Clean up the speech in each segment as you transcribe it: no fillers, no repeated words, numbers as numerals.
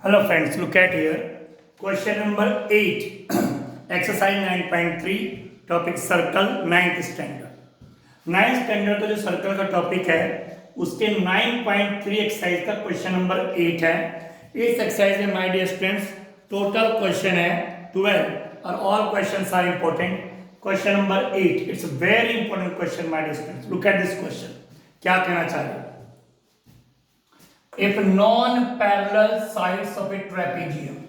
Hello friends, look at here. Question number 8, exercise 9.3, topic circle, 9th standard. 9th standard का जो circle का topic है उसके 9.3 exercise का क्वेश्चन नंबर 8 है. इस एक्सरसाइज में my dear students total question है 12 और all questions are important. Question number 8, it's a very important question my dear students. Look at this question. क्या कहना चाह रहे हैं? If non-parallel sides of a trapezium,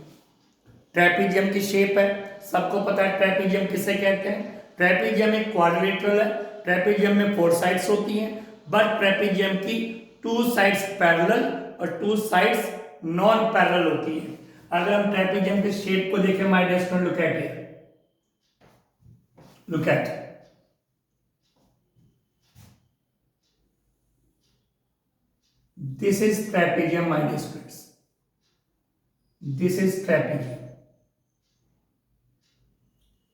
trapezium की shape है, सबको पता है ट्रेपीजियम किसे कहते हैं. ट्रेपीजियम एक क्वाड्रिलेटरल है. ट्रेपीजियम में 4 साइड्स होती हैं, बट ट्रेपीजियम की 2 साइड्स पैरेलल और 2 साइड्स नॉन पैरेलल होती हैं. अगर हम ट्रेपीजियम की शेप को देखें my dear student, look at here, look at this is trapezium my dear students. This is trapezium.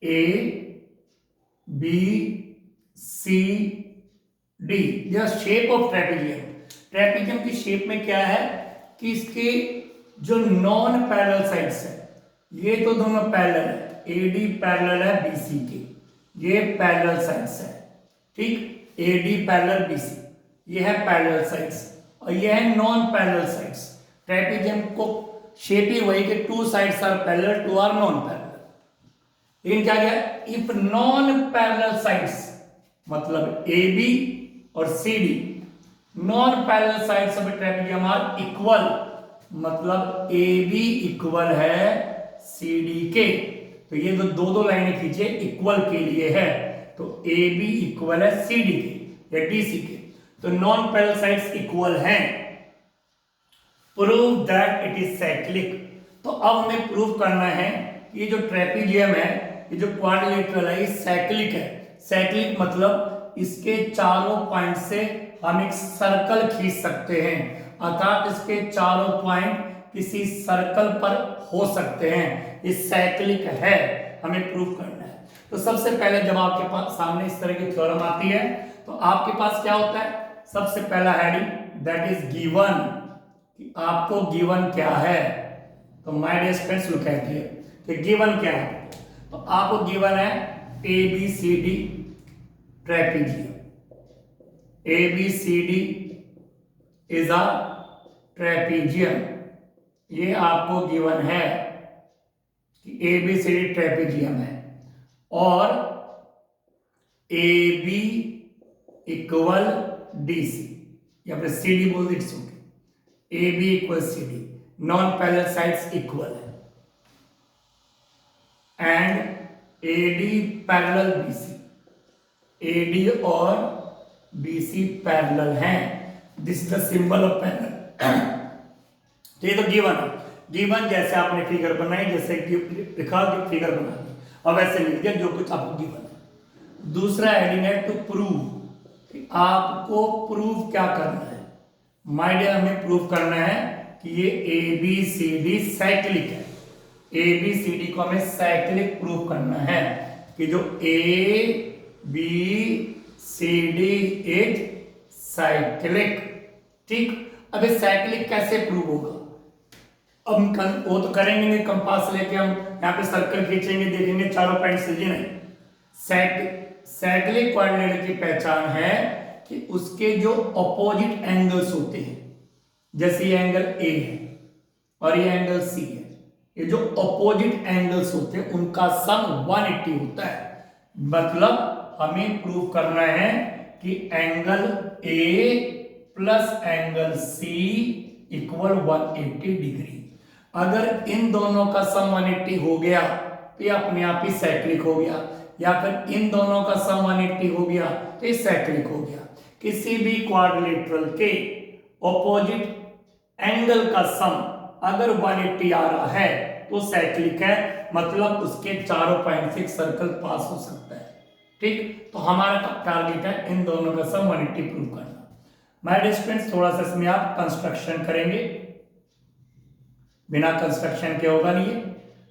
A, B, C, D. The shape of trapezium. trapezium की shape में क्या है कि इसके जो नॉन पैरेलल साइड्स है, ये तो दोनों पैरेलल है. AD पैरेलल है BC के, ये पैरेलल साइड्स है. ठीक, AD पैरेलल BC, ये है पैरेलल साइड्स और ये है नॉन पैरेलल साइड्स. ट्रेपीजियम को शेप ही वही कि 2 sides are parallel, 2 are non parallel. लेकिन क्या गया, इफ नॉन पैरेलल साइड्स मतलब AB और CD, non parallel sides of trapezium are equal, मतलब AB इक्वल है CD के. तो ये जो दो लाइनें खींचे इक्वल के लिए है, तो AB इक्वल है CD के या DC के, तो नॉन पैरेलल साइड्स इक्वल हैं. Prove that it is cyclic. तो अब हमें प्रूव करना है ये जो ट्रेपीजियम है, ये जो क्वाड्रिलेटरल है, ये साइक्लिक है. साइक्लिक मतलब इसके चारों पॉइंट से हम एक सर्कल खींच सकते हैं, अर्थात इसके चारों पॉइंट किसी सर्कल पर हो सकते हैं. ये साइक्लिक है, हमें प्रूव करना है. तो सबसे पहले जब आपके पास सामने इस तरह की थ्योरम आती है तो आपके पास क्या होता है, सबसे पहला हेडिंग दैट इज गिवन, कि आपको गिवन क्या है. तो my dear friends look at here कि गिवन क्या है. तो आपको गिवन है ABCD trapezium. ABCD is a trapezium. ये आपको गिवन है कि ABCD ट्रेपीजियम है और AB इक्वल DC या फिर CD बोल दे, it's okay. AB equal CD, non parallel sides equal है, and AD parallel BC, AD और BC पैरेलल हैं. This is the symbol of parallel. तो ये तो गिवन है. गिवन जैसे आपने फिगर बनाई, जैसे लिखा कि फिगर बना दी और वैसे लिख दिया जो कुछ आपको गिवन है. दूसरा हेडिंग है टू प्रूव, आपको प्रूव क्या करना है. माय डियर, हमें प्रूव करना है कि ये ABCD साइक्लिक है. ABCD को हमें साइक्लिक प्रूव करना है कि जो ABCD इज साइक्लिक. ठीक, अब ये साइक्लिक कैसे प्रूव होगा, अब वो तो करेंगे नहीं. कंपास लेके हम यहाँ पे सर्कल खींचेंगे, देखेंगे चारों पॉइंट से. जी नहीं, साइक्लिक कोऑर्डिनेट की पहचान है कि उसके जो अपोजिट एंगल्स होते हैं, जैसे ये एंगल A है और ये एंगल C है, ये जो अपोजिट एंगल्स होते हैं उनका सम 180 होता है. मतलब हमें प्रूव करना है कि angle A plus angle C equal 180 degree. अगर इन दोनों का सम 180 हो गया तो ये अपने आप ही साइक्लिक हो गया, या फिर इन दोनों का सम 180 हो गया तो ये साइक्लिक हो गया. किसी भी क्वाड्रिलेटरल के ऑपोजिट एंगल का सम अगर 180 आ रहा है तो साइक्लिक है, मतलब उसके चारों पॉइंट से सर्कल पास हो सकता है. ठीक, तो हमारा टारगेट है इन दोनों का सम 180 प्रूव करना. माय डियर स्टूडेंट्स, थोड़ा सा इसमें आप कंस्ट्रक्शन करेंगे, बिना कंस्ट्रक्शन के होगा नहीं.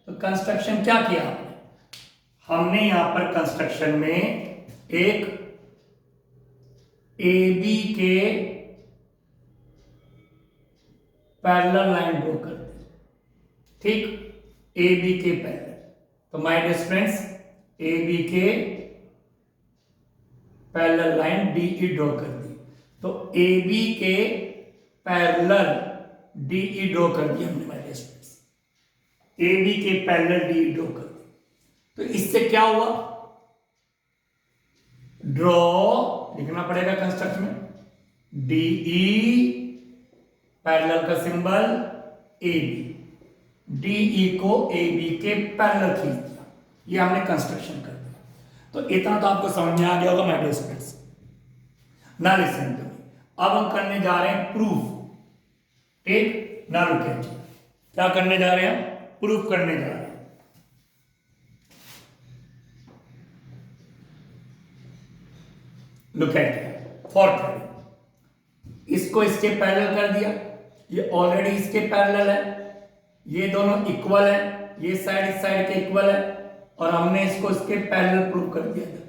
तो कंस्ट्रक्शन क्या किया आपने, हमने यहां पर कंस्ट्रक्शन में एक AB के पैरेलल लाइन ड्रॉ कर दी. ठीक, ए बी के पैरेलल। तो my dear students, A B के parallel line D E draw कर दी। तो ए बी के पैरेलल डी ई ड्रॉ कर दिया हमने my dear students, A B के पैरेलल डी ई ड्रॉ कर दी। तो इससे क्या हुआ, ड्रॉ लिखना पड़ेगा कंस्ट्रक्ट में, डी ई पैरेलल का symbol A B, D E को ए बी के पैरेलल खींच दिया, ये हमने कंस्ट्रक्शन कर दिया। तो इतना तो आपको समझ में आ गया होगा माय डियर स्टूडेंट्स। ना लिसन टू मी, अब हम करने जा रहे हैं प्रूफ। ठीक, ना रुके, क्या करने जा रहे हैं, प्रूफ करने जा रहे हैं। लुक एट फॉर थ्रेडिंग, इसको इसके पैरेलल कर दिया, ये ऑलरेडी इसके पैरेलल है, ये दोनों इक्वल है, ये साइड इस साइड के इक्वल है, और हमने इसको इसके पैरेलल प्रूव कर दिया था,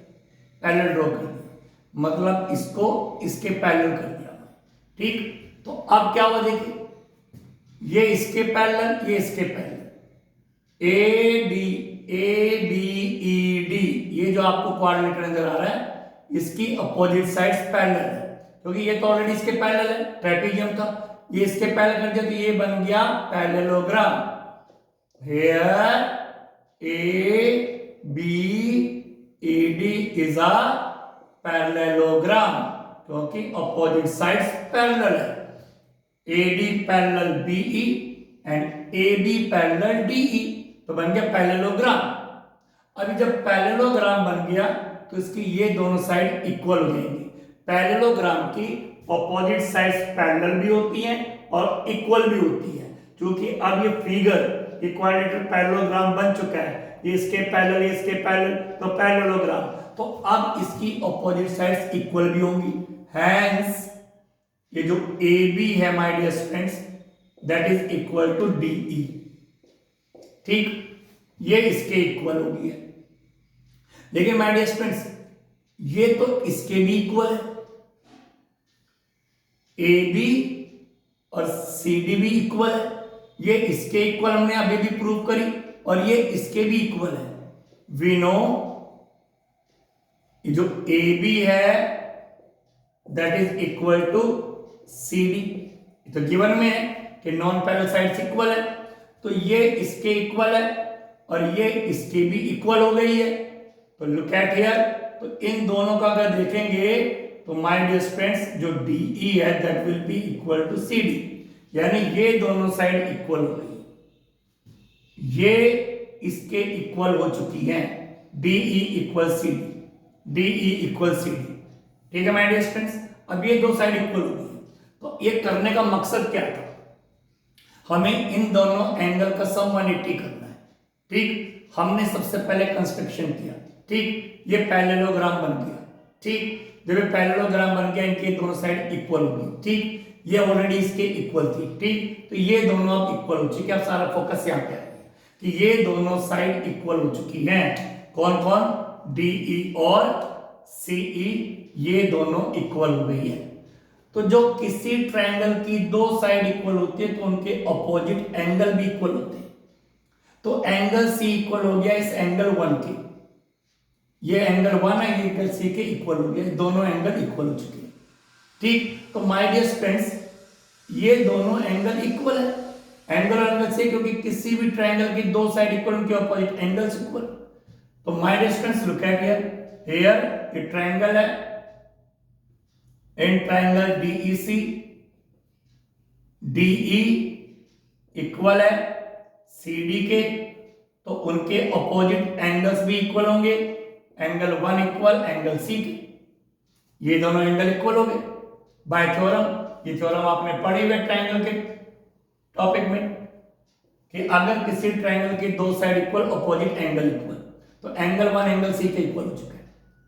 पैरेलल ड्रॉ कर दिया, मतलब इसको इसके पैरेलल कर दिया। ठीक, तो अब क्या हुआ देखिए, ये इसके पैरेलल, ये इसके parallel, A B E D, ये जो आपको कोऑर्डिनेट नजर आ रहा है इसकी अपोजिट साइड्स पैरेलल है, क्योंकि ये तो ऑलरेडी इसके पैरेलल है, ट्रेपेजियम था, ये इसके पैरेलल कर दिया, तो ये बन गया parallelogram. Here A B E D is a parallelogram, क्योंकि अपोजिट साइड्स पैरेलल है, A D parallel B E and A B parallel D E, तो बन गया पैरेललोग्राम। अभी जब पैरेललोग्राम बन गया तो इसकी ये दोनों साइड इक्वल हो जाएंगी। पैरेललोग्राम की अपोजिट साइड्स पैरेलल भी होती हैं और इक्वल भी होती है, क्योंकि अब ये फिगर इक्वालिटर पैरेललोग्राम बन चुका है, ये इसके पैरेलल, ये इसके पैरेलल, तो पैरेललोग्राम। तो अब इसकी अपोजिट साइड्स इक्वल भी होंगी, हैंस ये जो ए बी है my dear students, that is equal to D E. ठीक, ये इसके इक्वल होगी है, लेकिन माय डियर स्टूडेंट्स ये तो इसके भी इक्वल है, ए बी और सी डी भी इक्वल है, ये इसके इक्वल हमने अभी भी प्रूव करी, और ये इसके भी इक्वल है। वी नो ये जो ए बी है that is equal to C D, तो गिवन में है कि नॉन पैरेलल साइड्स इक्वल है, तो ये इसके इक्वल है और ये इसके भी इक्वल हो गई है। तो लुक एट हियर, तो इन दोनों का अगर देखेंगे तो माय डियर स्टूडेंट्स जो DE है that will be equal to CD, यानी ये दोनों साइड इक्वल हो गई, ये इसके इक्वल हो चुकी हैं, DE equal CD, DE equal CD। ठीक है माय डियर स्टूडेंट्स, अब ये दो साइड इक्वल हो गई। तो ये करने का मकसद क्या था, हमें इन दोनों एंगल का सम 180 करना है। ठीक, हमने सबसे पहले कंस्ट्रक्शन किया, ठीक, ये पैरेललोग्राम बन गया। ठीक, जब ये पैरेललोग्राम बन गया इनके दोनों साइड इक्वल हो गई। ठीक, ये ऑलरेडी इसके इक्वल थी। ठीक, तो ये दोनों अब इक्वल हो चुके हैं। अब सारा फोकस यहाँ पे है कि ये दोनों साइड इक्वल हो चुकी हैं। कौन कौन, DE और CE, ये दोनों इक्वल हो गई है। तो जो किसी ट्रायंगल की दो साइड इक्वल होती है तो उनके अपोजिट एंगल भी इक्वल होते हैं। तो एंगल C इक्वल हो गया इस एंगल 1 के, ये एंगल 1 है, ये एंगल C के इक्वल हो गया, दोनों एंगल इक्वल हो चुके हैं। ठीक, तो माय डियर फ्रेंड्स ये दोनों एंगल इक्वल है, एंगल और एंगल से, क्योंकि किसी भी ट्रायंगल की दो साइड इक्वल उनके अपोजिट एंगल्स इक्वल। तो my dear friends look at here ये ट्रायंगल है, in triangle DEC, DE equal है CD के, तो उनके अपोजिट एंगल्स भी इक्वल होंगे, एंगल 1 इक्वल एंगल C के, ये दोनों एंगल इक्वल हो गए बाय थ्योरम। ये थ्योरम आपने पढ़े हुए ट्रायंगल के टॉपिक में कि अगर किसी ट्रायंगल की दो side equal opposite angle equal, तो एंगल 1 एंगल C के इक्वल हो चुका है।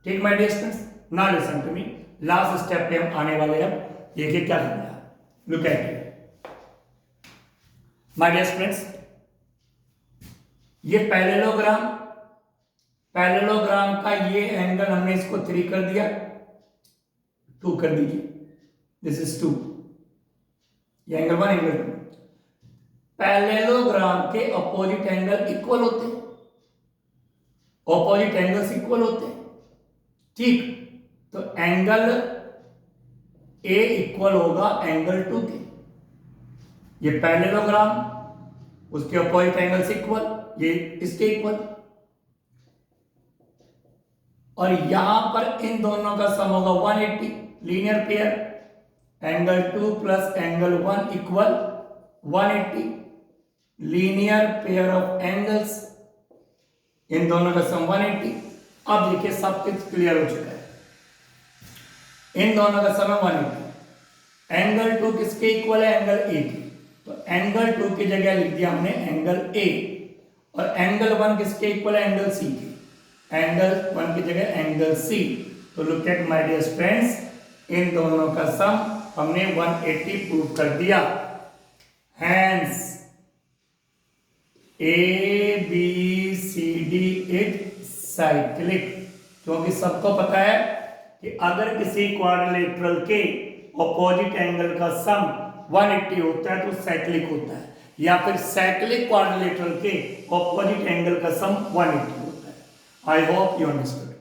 ठीक my dear students, now listen to me, last step पे हम आने वाले हैं। देखिए क्या करना है, look at it my dear students, ये पैरेललोग्राम का ये एंगल हमने इसको 3 कर दिया, 2 कर दीजिए, दिस इज 2, ये एंगल 1 एंगल 2। पैरेललोग्राम के अपोजिट एंगल इक्वल होते हैं, अपोजिट एंगल्स इक्वल होते हैं, ठीक। तो एंगल ए इक्वल होगा एंगल 2 के, ये पैरेललोग्राम, उसके अपोजिट एंगल्स इक्वल, ये इसके इक्वल, और यहां पर इन दोनों का सम होगा 180, linear pair, angle 2 plus angle 1 equal 180, linear pair of angles, इन दोनों का सम 180। अब देखिए सब कुछ क्लियर हो चुका है, इन दोनों का सम 180, एंगल 2 किसके इक्वल है, एंगल ए के, तो एंगल 2 की जगह लिख दिया हमने एंगल ए, और एंगल 1 किसके इक्वल है, एंगल सी के, एंगल 1 की जगह एंगल सी। तो look at my dear friends, इन दोनों का सम हमने 180 प्रूव कर दिया। Hence A B C D is cyclic, क्योंकि सबको पता है कि अगर किसी क्वाड्रिलेटरल के ऑपोजिट एंगल का सम 180 होता है तो साइक्लिक होता है, या फिर साइक्लिक क्वाड्रिलेटरल के ऑपोजिट एंगल का सम 180 होता है। I hope you understood.